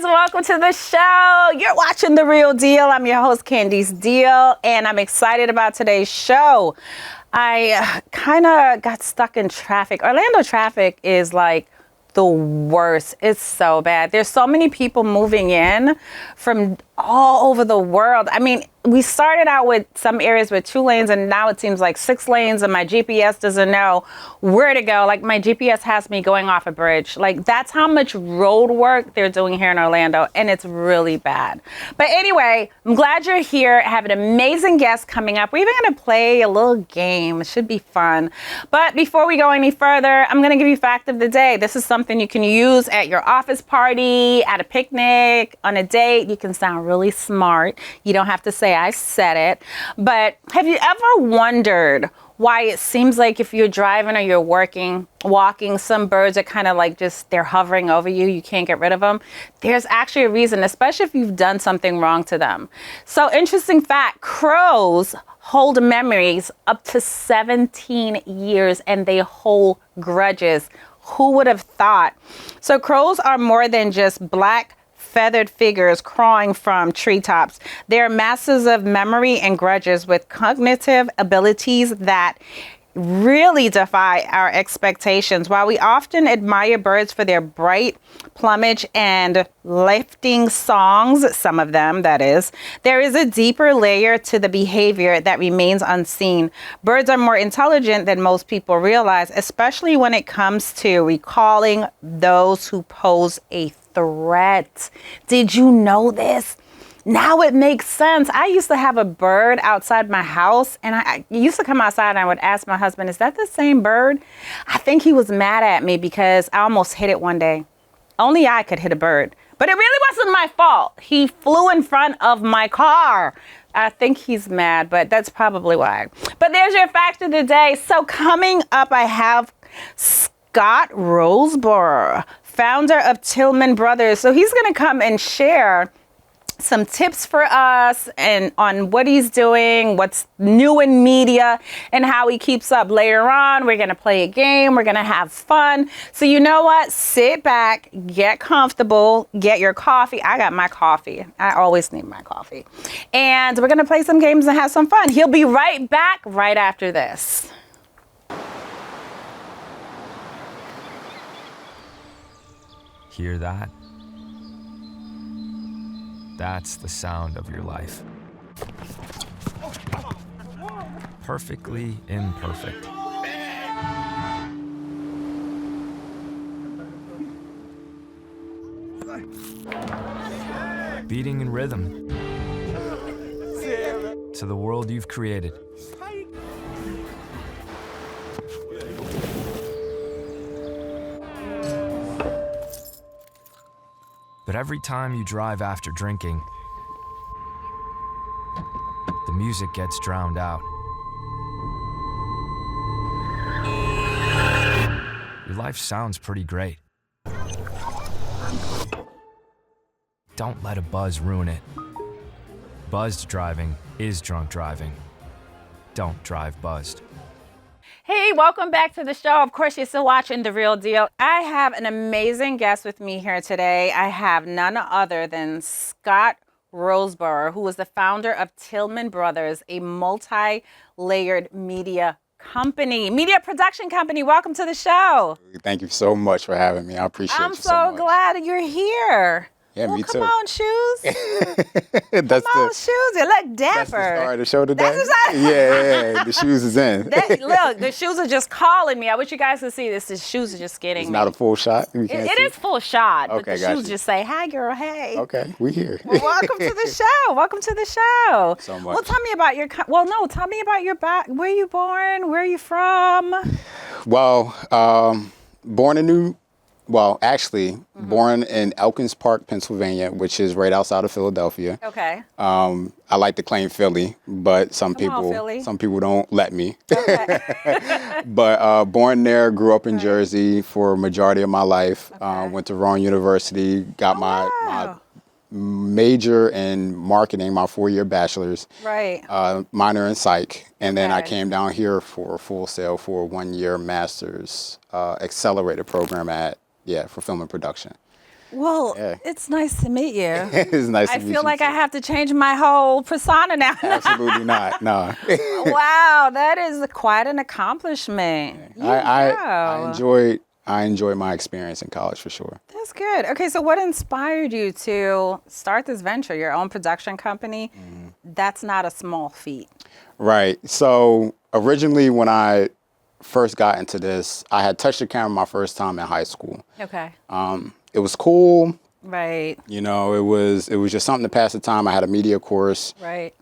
guys, welcome to the show. You're watching The Real Deal. I'm your host, Candice Diehl, and I'm excited about today's show. I kind of got stuck in traffic. Orlando traffic is like the worst. It's so bad. There's so many people moving in from all over the world. I mean, we started out with some areas with 2 lanes, and now it seems like 6 lanes, and my GPS doesn't know where to go. Like, my GPS has me going off a bridge. Like, that's how much road work they're doing here in Orlando, and it's really bad. But anyway, I'm glad you're here. I have an amazing guest coming up. We're even going to play a little game. It should be fun. But before we go any further, I'm going to give you fact of the day. This is something you can use at your office party, at a picnic, on a date. You can sound really smart. You don't have to say I said it. But have you ever wondered why it seems like if you're driving or you're walking, some birds are kind of like they're hovering over you. You can't get rid of them. There's actually a reason, especially if you've done something wrong to them. So, interesting fact, crows hold memories up to 17 years and they hold grudges. Who would have thought? So crows are more than just black feathered figures crawling from treetops. They're masters of memory and grudges with cognitive abilities that really defy our expectations. While we often admire birds for their bright plumage and lifting songs, some of them, that is, there is a deeper layer to the behavior that remains unseen. Birds are more intelligent than most people realize, especially when it comes to recalling those who pose a threat. Did you know this? Now it makes sense. I used to have a bird outside my house, and I used to come outside and I would ask my husband, is that the same bird? I think he was mad at me because I almost hit it one day. Only I could hit a bird, but it really wasn't my fault. He flew in front of my car. I think he's mad, but that's probably why. But there's your fact of the day. So coming up, I have Scott Roseboro, founder of Tillman Brothers. So he's going to come and share some tips for us and on what he's doing, what's new in media, and how he keeps up. Later on, we're going to play a game. We're going to have fun. So you know what? Sit back, get comfortable, get your coffee. I got my coffee. I always need my coffee. And we're going to play some games and have some fun. He'll be right back right after this. Hear that? That's the sound of your life. Perfectly imperfect. Beating in rhythm to the world you've created. But every time you drive after drinking, the music gets drowned out. Your life sounds pretty great. Don't let a buzz ruin it. Buzzed driving is drunk driving. Don't drive buzzed. Hey, welcome back to the show. Of course, you're still watching The Real Deal. I have an amazing guest with me here today. I have none other than Scott Roseboro, who is the founder of Tillman Brothers, a multi-layered media production company. Welcome to the show. Thank you so much for having me. I appreciate you so much. I'm so glad you're here. Yeah, well, me come too. On, shoes. That's come on, shoes. You look dapper. That's the start of the show today? That's the yeah, the shoes is in. Look, the shoes are just calling me. I wish you guys could see this. The shoes are just getting It's me. not a full shot? It is full shot, but Okay, the shoes just say, hi, girl, hey. Okay, we here. Well, welcome to the show. Welcome to the show. So much. Well, tell me about tell me about your back. Where you born? Where are you from? Well, born in Elkins Park, Pennsylvania, which is right outside of Philadelphia. Okay. I like to claim Philly, but some people don't let me. Okay. But born there, grew up in Jersey for a majority of my life. Okay. Went to Rowan University, got my major in marketing, my 4-year bachelor's. Right. Minor in psych, and then I came down here for Full Sail for a 1-year master's accelerated program for film and production. Well, Yeah. it's nice to meet you. It's nice to I meet you feel like too. I have to change my whole persona now. Absolutely not. No. Wow, that is quite an accomplishment. You I enjoyed my experience in college for sure. That's good. Okay, so what inspired you to start this venture, your own production company? That's not a small feat. Right. So originally when I first got into this, I had touched the camera my first time in high school. Okay. It was cool. Right. You know, it was just something to pass the time. I had a media course. Right.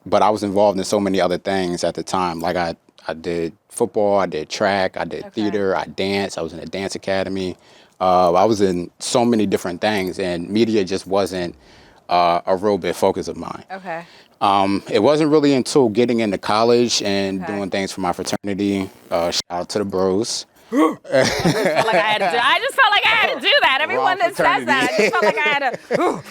But I was involved in so many other things at the time. Like I did football, I did track, I did theater, I danced, I was in a dance academy. I was in so many different things, and media just wasn't a real big focus of mine. Okay. It wasn't really until getting into college and Okay. doing things for my fraternity. Shout out to the bros. I just felt like I had to do that. Everyone that says that, I just felt like I had to.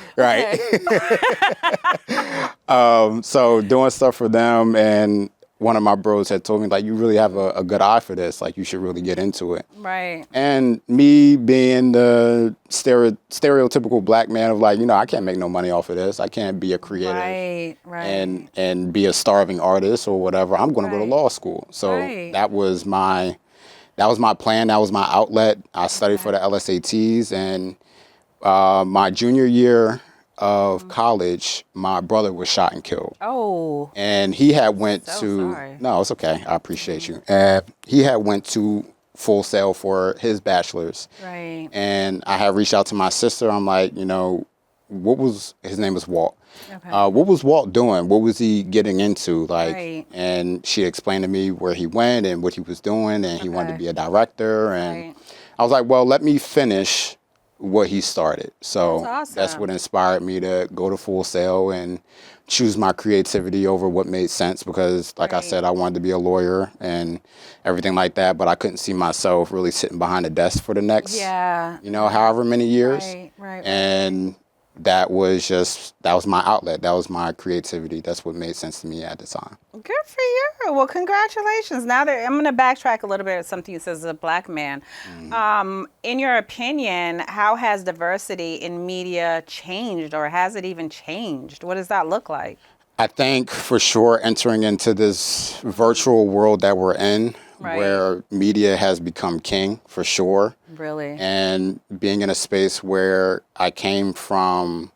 Right. So doing stuff for them, and one of my bros had told me, like, you really have a good eye for this. Like, you should really get into it. Right. And me being the stereotypical black man of like, you know, I can't make no money off of this. I can't be a creative and be a starving artist or whatever. I'm going to go to law school. So that was my plan. That was my outlet. I studied for the LSATs, and my junior year of college, my brother was shot and killed. Oh. And he had went sorry. No, it's okay. I appreciate you. And he had went to Full Sail for his bachelor's. Right. And I had reached out to my sister. I'm like, you know, his name was Walt. Okay. What was Walt doing? What was he getting into? Like, Right. and she explained to me where he went and what he was doing, and he wanted to be a director. And I was like, well, let me finish what he started. So that's what inspired me to go to Full Sail and choose my creativity over what made sense, because like I said, I wanted to be a lawyer and everything like that, but I couldn't see myself really sitting behind a desk for the next, you know, however many years. And that was my outlet. That was my creativity. That's what made sense to me at the time. Good for you. Well, congratulations. Now that I'm going to backtrack a little bit of something you said as a black man. In your opinion, how has diversity in media changed, or has it even changed? What does that look like? I think for sure entering into this virtual world that we're in, where media has become king, for sure. Really? And being in a space where I came from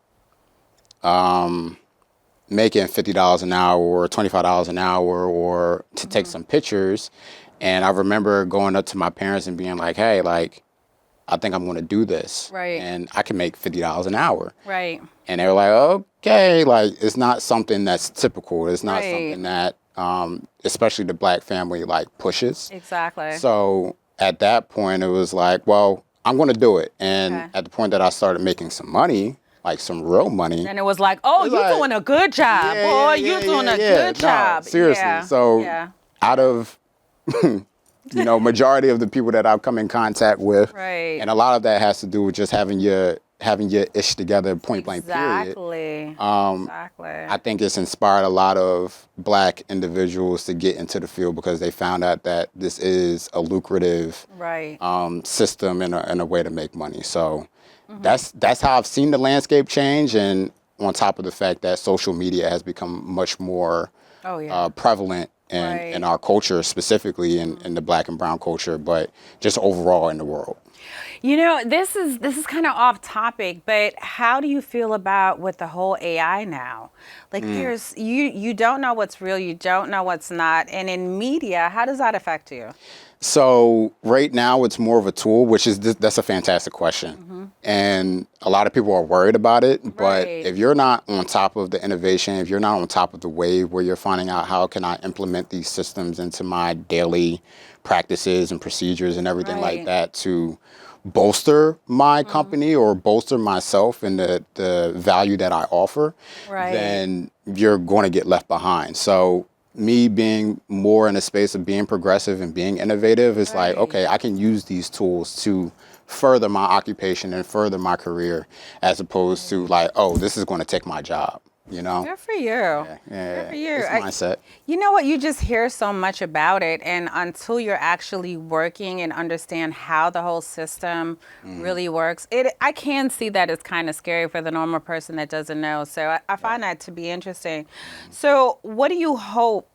making $50 an hour or $25 an hour or to take some pictures. And I remember going up to my parents and being like, hey, like, I think I'm going to do this. Right. And I can make $50 an hour. Right. And they were like, okay, like, it's not something that's typical. It's not something that, especially the black family, like, pushes. Exactly. So at that point, it was like, well, I'm going to do it. And at the point that I started making some money, like some real money. And it was like, oh, you're doing a good job. Boy, you're doing a good job. Seriously. So out of, you know, majority of the people that I've come in contact with, and a lot of that has to do with just having your ish together, point blank period. Exactly. I think it's inspired a lot of black individuals to get into the field because they found out that this is a lucrative system and a way to make money. So that's how I've seen the landscape change, and on top of the fact that social media has become much more prevalent in our culture, specifically in the black and brown culture, but just overall in the world. You know, this is kind of off topic, but how do you feel about with the whole AI now? Like there's you don't know what's real, you don't know what's not, and in media, how does that affect you? So right now it's more of a tool, that's a fantastic question. And a lot of people are worried about it, but if you're not on top of the innovation, if you're not on top of the wave where you're finding out how can I implement these systems into my daily practices and procedures and everything like that to bolster my company or bolster myself and the value that I offer, then you're going to get left behind. So me being more in a space of being progressive and being innovative is like, okay, I can use these tools to further my occupation and further my career, as opposed to like, oh, this is going to take my job. you know? Good for you. Yeah. Good for you. It's mindset. You know what? You just hear so much about it, and until you're actually working and understand how the whole system really works, I can see that it's kind of scary for the normal person that doesn't know. So I find that to be interesting. So what do you hope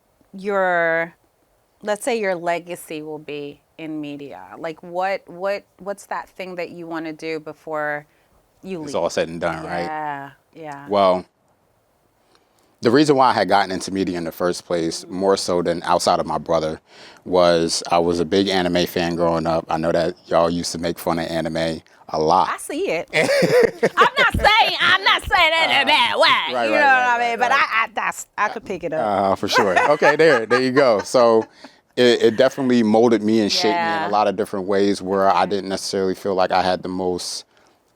let's say your legacy will be in media? Like what's that thing that you want to do before you leave? It's all said and done, right? Yeah. Well, the reason why I had gotten into media in the first place, more so than outside of my brother, was I was a big anime fan growing up. I know that y'all used to make fun of anime a lot. I see it. I'm not saying that in a bad way. Right, you know what I mean? But I could pick it up. For sure. Okay, there you go. So it definitely molded me and shaped me in a lot of different ways where I didn't necessarily feel like I had the most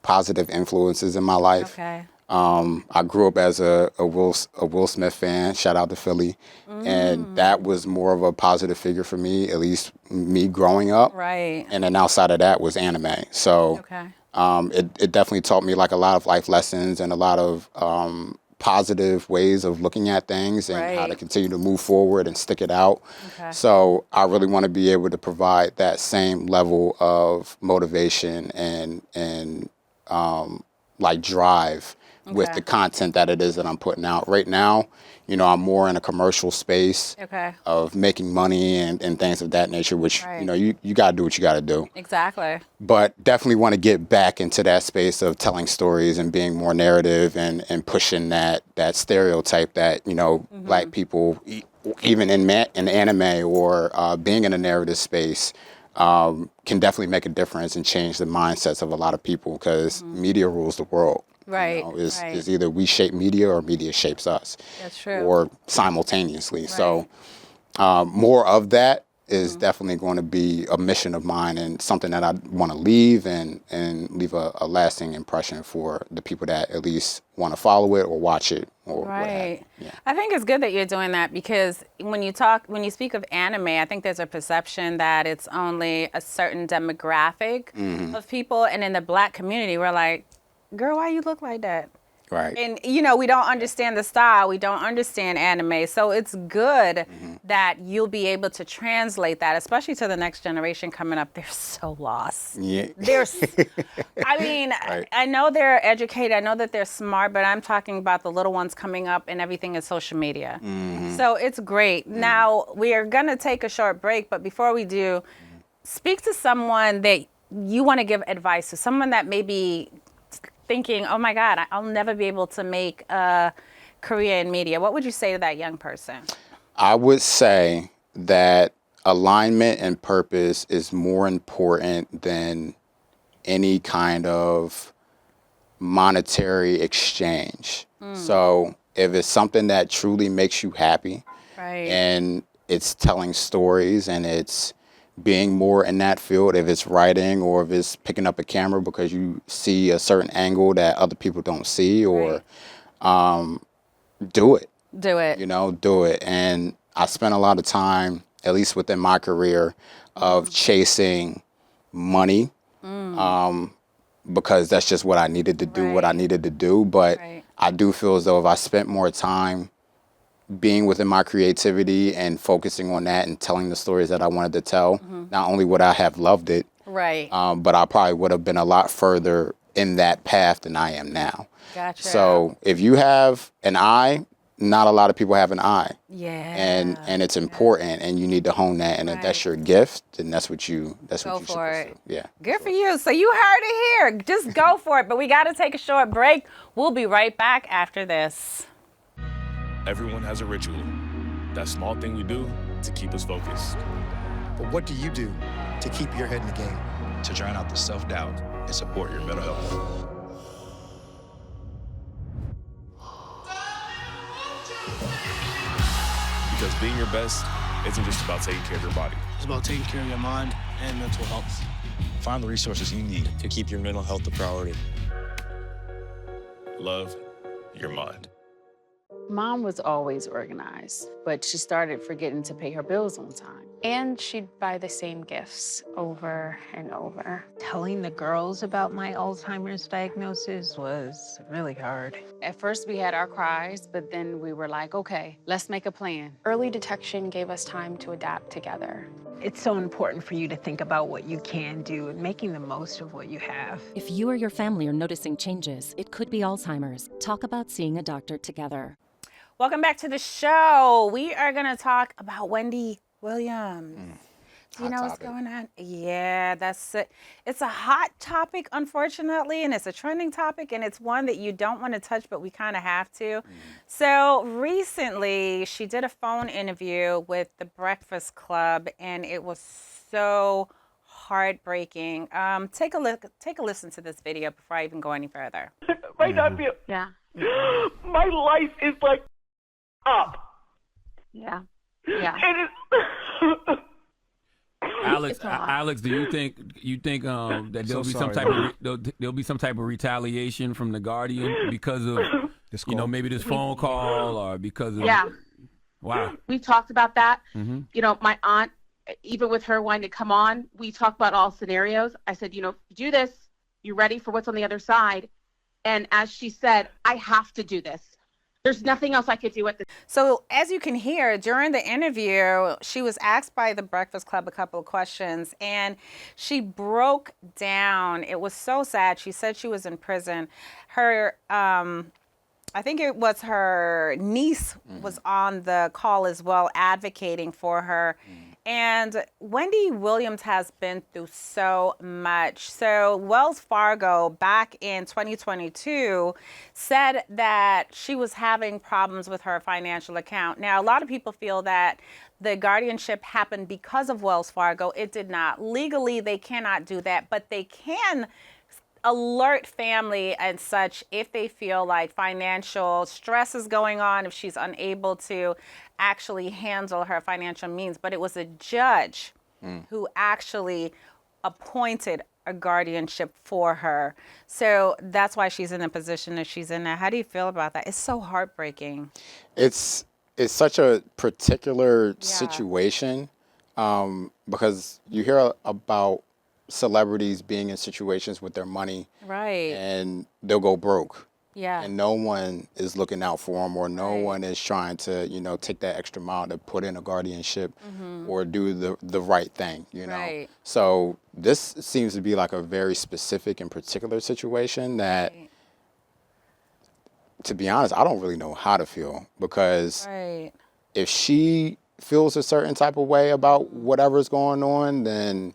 positive influences in my life. Okay. I grew up as a Will Smith fan. Shout out to Philly, and that was more of a positive figure for me, at least me growing up. Right. And then outside of that was anime. So it definitely taught me like a lot of life lessons and a lot of positive ways of looking at things and how to continue to move forward and stick it out. Okay. So I really want to be able to provide that same level of motivation and like drive with the content that it is that I'm putting out. Right now, you know, I'm more in a commercial space of making money and things of that nature, which, you know, you got to do what you got to do. Exactly. But definitely want to get back into that space of telling stories and being more narrative and pushing that stereotype that, you know, black people, even in anime or being in a narrative space, can definitely make a difference and change the mindsets of a lot of people because media rules the world. Right. You know, is either we shape media or media shapes us. That's true. Or simultaneously. Right. So more of that is definitely going to be a mission of mine and something that I want to leave and leave a lasting impression for the people that at least want to follow it or watch it or what have you. Yeah. I think it's good that you're doing that because when you speak of anime, I think there's a perception that it's only a certain demographic of people, and in the black community, we're like, girl, why you look like that? Right. And, you know, we don't understand the style. We don't understand anime. So it's good that you'll be able to translate that, especially to the next generation coming up. They're so lost. Yeah. I mean, I know they're educated. I know that they're smart, but I'm talking about the little ones coming up and everything is social media. So it's great. Now, we are going to take a short break, but before we do, speak to someone that you want to give advice to, someone that may be thinking, oh my God, I'll never be able to make a career in media. What would you say to that young person? I would say that alignment and purpose is more important than any kind of monetary exchange. So if it's something that truly makes you happy and it's telling stories and it's being more in that field, if it's writing or if it's picking up a camera because you see a certain angle that other people don't see, or do it. Do it. You know, do it. And I spent a lot of time, at least within my career, of chasing money because that's just what I needed to do, But I do feel as though if I spent more time being within my creativity and focusing on that and telling the stories that I wanted to tell, not only would I have loved it, but I probably would have been a lot further in that path than I am now. Gotcha. So if you have an eye, not a lot of people have an eye. Yeah. And it's important and you need to hone that. And if that's your gift, then that's what you should pursue. Yeah. Good for you. So you heard it here. Just go for it. But we got to take a short break. We'll be right back after this. Everyone has a ritual, that small thing we do to keep us focused. But what do you do to keep your head in the game? To drown out the self-doubt and support your mental health. Because being your best isn't just about taking care of your body. It's about taking care of your mind and mental health. Find the resources you need to keep your mental health a priority. Love your mind. Mom was always organized, but she started forgetting to pay her bills on time. And she'd buy the same gifts over and over. Telling the girls about my Alzheimer's diagnosis was really hard. At first we had our cries, but then we were like, okay, let's make a plan. Early detection gave us time to adapt together. It's so important for you to think about what you can do and making the most of what you have. If you or your family are noticing changes, it could be Alzheimer's. Talk about seeing a doctor together. Welcome back to the show. We are going to talk about Wendy Williams. Do you know what's going on? Yeah, that's it. It's a hot topic, unfortunately, and it's a trending topic, and it's one that you don't want to touch, but we kind of have to. So recently, she did a phone interview with the Breakfast Club, and it was so heartbreaking. Take a listen to this video before I even go any further. Right now, I feel my life is like up. Yeah. And it's Alex, do you think that there'll be some type of retaliation from the Guardian because of maybe this phone call or because of Wow. We talked about that. You know, my aunt, even with her wanting to come on, we talked about all scenarios. I said, you know, do this. You ready for what's on the other side? And as she said, I have to do this. There's nothing else I could do at this. So as you can hear, during the interview, she was asked by the Breakfast Club a couple of questions, and she broke down. It was so sad. She said she was in prison. Her, I think it was her niece was on the call as well, advocating for her. And Wendy Williams has been through so much. So Wells Fargo back in 2022 said that she was having problems with her financial account. Now, a lot of people feel that the guardianship happened because of Wells Fargo. It did not. Legally, they cannot do that, but they can alert family and such if they feel like financial stress is going on, if she's unable to actually handle her financial means. But it was a judge who actually appointed a guardianship for her. So that's why she's in the position that she's in now. How do you feel about that? It's so heartbreaking. It's such a particular situation because you hear about celebrities being in situations with their money, and they'll go broke, and no one is looking out for them, or no one is trying to, you know, take that extra mile to put in a guardianship or do the right thing, you know. So this seems to be like a very specific and particular situation that, to be honest, I don't really know how to feel, because if she feels a certain type of way about whatever's going on, then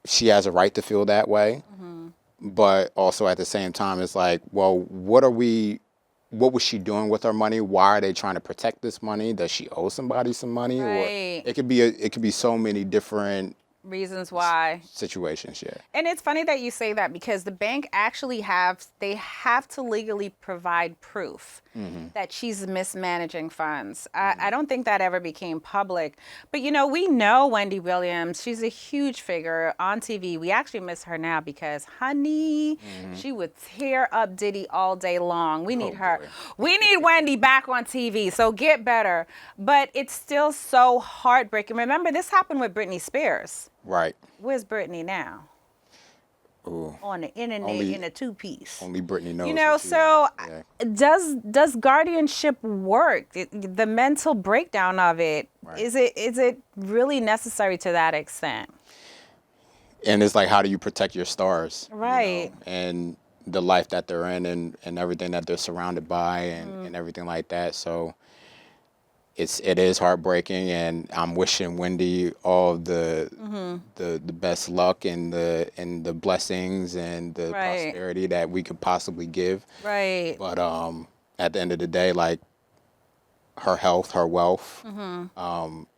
she has a right to feel that way. But also at the same time, it's like, well, what was she doing with her money? Why are they trying to protect this money? Does she owe somebody some money? Or it could be so many different reasons why situations. And it's funny that you say that, because the bank actually have to legally provide proof that she's mismanaging funds. I don't think that ever became public, but you know, we know Wendy Williams. She's a huge figure on TV. We actually miss her now because, honey, she would tear up Diddy all day long. We need her. We need Wendy back on TV, so get better. But it's still so heartbreaking. Remember, this happened with Britney Spears. Right. Where's Britney now? Ooh. On the internet in a two-piece. Only Britney knows. You know, so does guardianship work? The mental breakdown of it, is it really necessary to that extent? And it's like, how do you protect your stars? Right. You know, and the life that they're in, and everything that they're surrounded by, and everything like that. So it is heartbreaking, and I'm wishing Wendy all the best luck and the blessings and the prosperity that we could possibly give. Right. But at the end of the day, like, her health, her wealth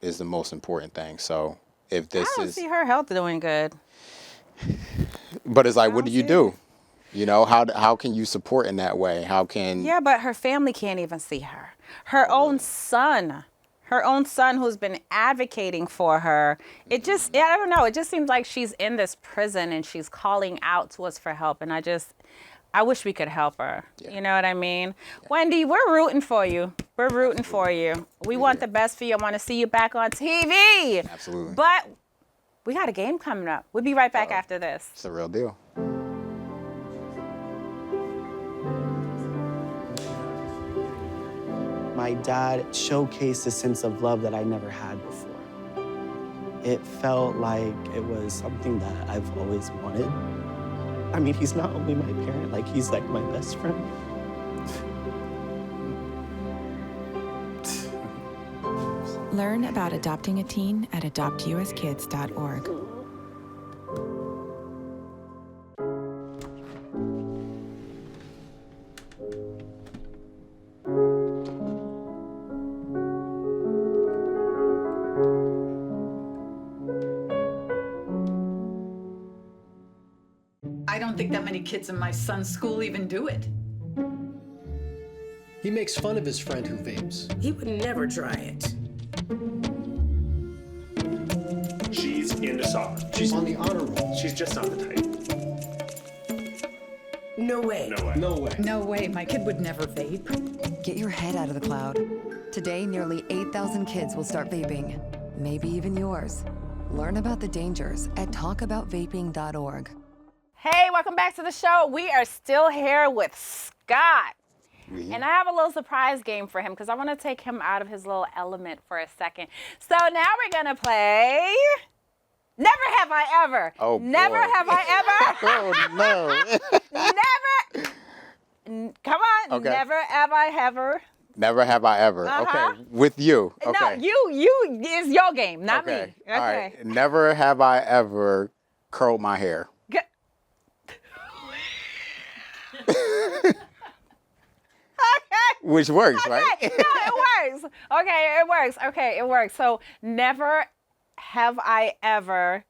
is the most important thing. So if this I don't see her health doing good. But it's like, what do you do? You know, how can you support in that way? How can... Yeah, but her family can't even see her. Her own son who's been advocating for her. It just, I don't know, it just seems like she's in this prison and she's calling out to us for help. And I wish we could help her. Yeah. You know what I mean? Yeah. Wendy, we're rooting for you. We're rooting for you. We want the best for you. I want to see you back on TV. Absolutely. But we got a game coming up. We'll be right back after this. It's the real deal. My dad showcased a sense of love that I never had before. It felt like it was something that I've always wanted. I mean, he's not only my parent, like, he's like my best friend. Learn about adopting a teen at adoptuskids.org. I don't think that many kids in my son's school even do it. He makes fun of his friend who vapes. He would never try it. She's into soccer. She's on the honor roll. She's just not the type. No way. No way. No way. No way. My kid would never vape. Get your head out of the cloud. Today, nearly 8,000 kids will start vaping. Maybe even yours. Learn about the dangers at talkaboutvaping.org. Hey, welcome back to the show. We are still here with Scott. And I have a little surprise game for him because I want to take him out of his little element for a second. So now we're going to play Never Have I Ever. Oh, Never boy. Have I Ever. Oh, no. Never. Come on. Okay. Never have I ever. Never have I ever. Okay. With you. Okay. No, you is your game, not me. Okay. All right. Never have I ever curled my hair. Which works, right? No, it works. Okay, it works. Okay, it works. So never have I ever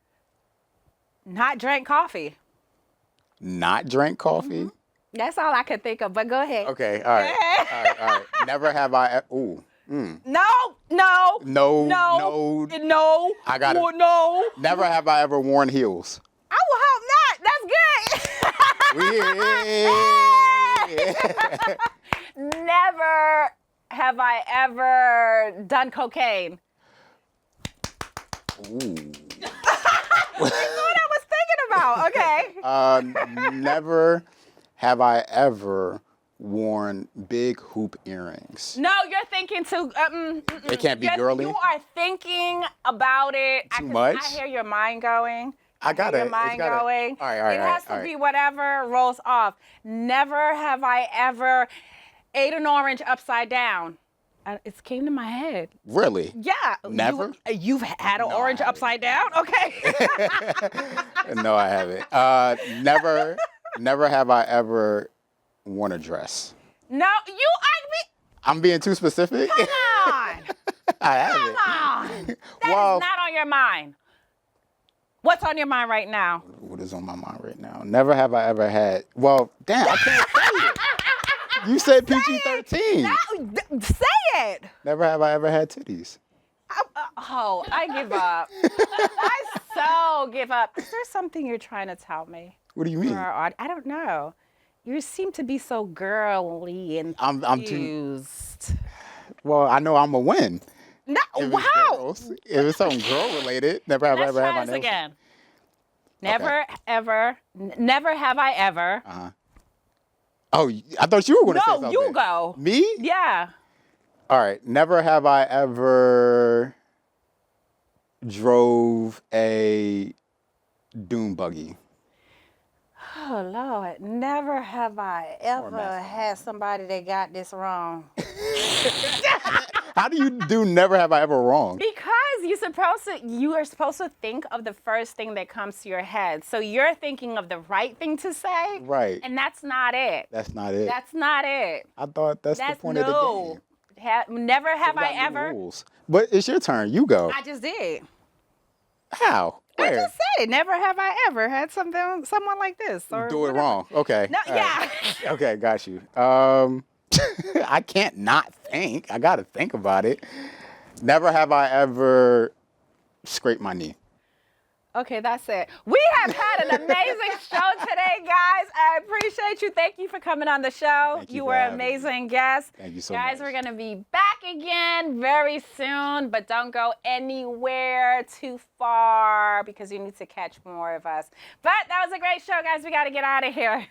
not drank coffee. Not drank coffee? That's all I could think of, but go ahead. Okay, all right. All right. Never have I ooh. No. I got it. No. Never have I ever worn heels. I will hope not. That's good. Never have I ever done cocaine. Ooh. That's what I was thinking about. Okay. Never have I ever worn big hoop earrings. No, you're thinking too. It can't be girly. You are thinking about it too much. I hear your mind going. I got it. Your mind going. All right. It has to be whatever rolls off. Never have I ever ate an orange upside down. It came to my head. Really? Yeah. Never? You've had an orange upside down? Okay. No, I haven't. Never have I ever worn a dress. No, I'm being too specific? Come on. I haven't. Come on. That is not on your mind. What's on your mind right now? What is on my mind right now? Never have I ever had. Well, damn, I can't say it. You said PG-13. Say it. Never have I ever had titties. I give up. I so give up. Is there something you're trying to tell me? What do you mean? I don't know. You seem to be so girly and confused. Well, I know I'm going to win. No, If it's something girl related, never have I ever had my nails. Again. Never ever. Never have I ever. Oh, I thought you were going to say something. No, you go. Me? Yeah. All right. Never have I ever drove a dune buggy. Oh, Lord. Never have I ever had somebody that got this wrong. How do you do never have I ever wrong? Because you are supposed to think of the first thing that comes to your head. So you're thinking of the right thing to say. Right. And that's not it. That's not it. That's not it. I thought that's the point of the game. Never have I ever. Rules. But it's your turn. You go. I just did. How? Where? I just said it. Never have I ever had someone like this. Or do it wrong. Okay. No, yeah. Right. Okay, got you. I can't not think. I got to think about it. Never have I ever scraped my knee. Okay, that's it. We have had an amazing show today, guys. I appreciate you. Thank you for coming on the show. You were an amazing guest. Thank you so much. Guys, we're going to be back again very soon, but don't go anywhere too far because you need to catch more of us. But that was a great show, guys. We got to get out of here.